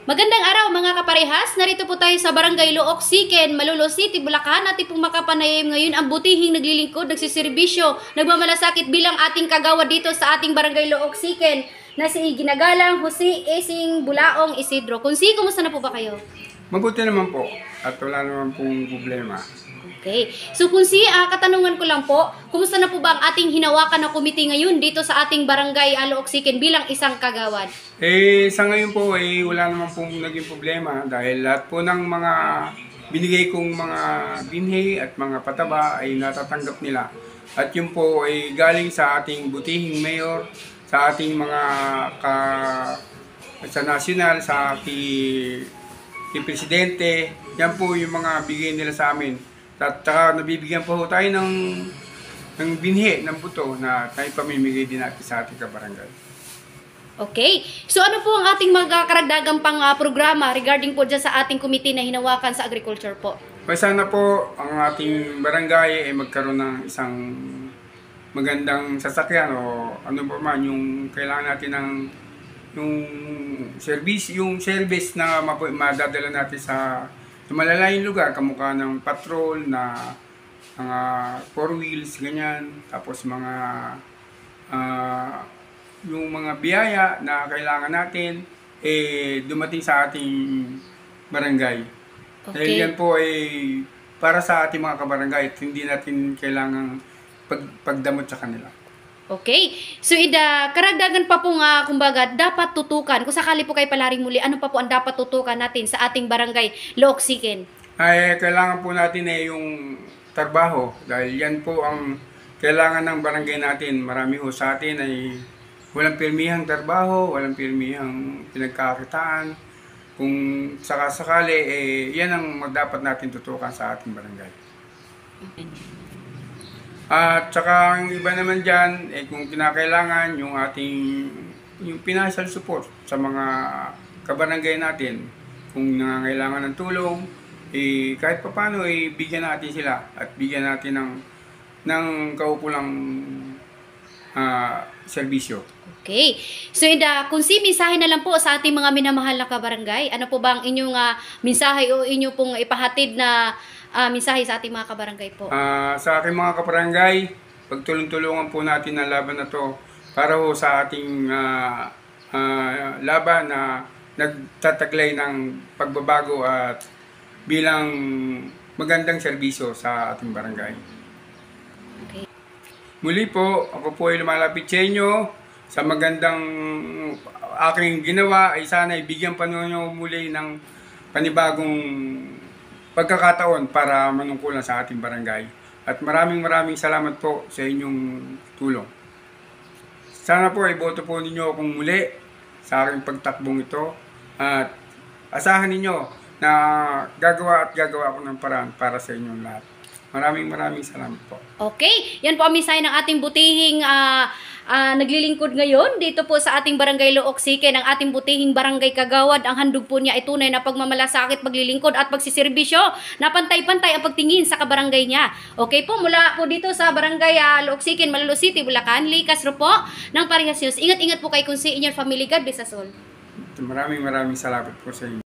Magandang araw mga kaparehas, narito po tayo sa Barangay Look Siken, Malolos City, Bulacan. Ating pong makapanayam ngayon ang butihing naglilingkod, nagsiservisyo, nagmamalasakit bilang ating kagawad dito sa ating Barangay Look Siken na si Ginagalang Jose Esing Bulaong Isidro. Kunsi, kumusta na po ba kayo? Mabuti naman po at wala naman pong problema. Okay. So Kunsi, katanungan ko lang po, kumusta na po ba ang ating hinawakan na komite ngayon dito sa ating Barangay Look Siken bilang isang kagawad? Sa ngayon po wala naman pong naging problema dahil lahat po ng mga binigay kong mga binhi at mga pataba ay natatanggap nila. At yun po ay galing sa ating butihing mayor, sa ating mga sa nasyonal, sa ating presidente. Yan po yung mga bigay nila sa amin. At saka nabibigyan po tayo ng binhi, ng buto na tayo pamimigay din natin sa ating kabarangay. Okay. So ano po ang ating mga karagdagang pang programa regarding po dyan sa ating komite na hinawakan sa agriculture po? Sana po ang ating barangay ay magkaroon ng isang magandang sasakyan o ano pa man yung kailangan natin ng yung service na madadala natin sa malalayong lugar, kamukha ng patrol na mga 4 wheels, ganyan. Tapos mga yung mga biyaya na kailangan natin dumating sa ating barangay. Okay. Dahil yan po ay para sa ating mga kabarangay at hindi natin kailangang pagdamot sa kanila. Okay. So karagdagan pa po nga, kumbaga, dapat tutukan. Kung sakali po kayo palaring muli, ano pa po ang dapat tutukan natin sa ating Barangay Look Siken? Kailangan po natin yung trabaho dahil yan po ang kailangan ng barangay natin. Marami ho sa atin ay walang pirmihang trabaho, walang pirmihang pinagkakitaan. Kung sakasakali, yan ang dapat natin tutukan sa ating barangay. At saka ang iba naman dyan, kung kinakailangan yung financial support sa mga kabarangay natin, kung nangangailangan ng tulong, kahit paano bigyan natin sila at bigyan natin ng kaukulang serbisyo. Okay. So kung mensahe na lang po sa ating mga minamahal na kabarangay, ano po ba ang inyong mensahe o inyo pong ipahatid na mensahe sa ating mga kabarangay po? Sa aking mga kabarangay, pagtulong-tulungan po natin ang laban na to para ho sa ating laban na nagtataglay ng pagbabago at bilang magandang serbisyo sa ating barangay. Okay. Muli po, ako po ay lumalapit sa inyo sa magandang aking ginawa ay sana ibigyan pa ninyo muli ng panibagong pagkakataon para manungkulan sa ating barangay. At maraming salamat po sa inyong tulong. Sana po iboto po ninyo akong muli sa aking pagtakbong ito at asahan ninyo na gagawa ako ng paraan para sa inyong lahat. Maraming salamat po. Okay, yan po ang mensahe ng ating butihing naglilingkod ngayon dito po sa ating Barangay Look Siken. Ang ating butihing barangay kagawad, ang handog po niya ay tunay na pagmamalasakit, paglilingkod at pagsiservisyo na pantay-pantay ang pagtingin sa kabarangay niya. Okay po, mula po dito sa Barangay Look Siken, Malolos City, Bulacan, Lee Castro po ng Parehas News. Ingat-ingat po kayo kung si in your family. God bless us all. Maraming salamat po sa inyo.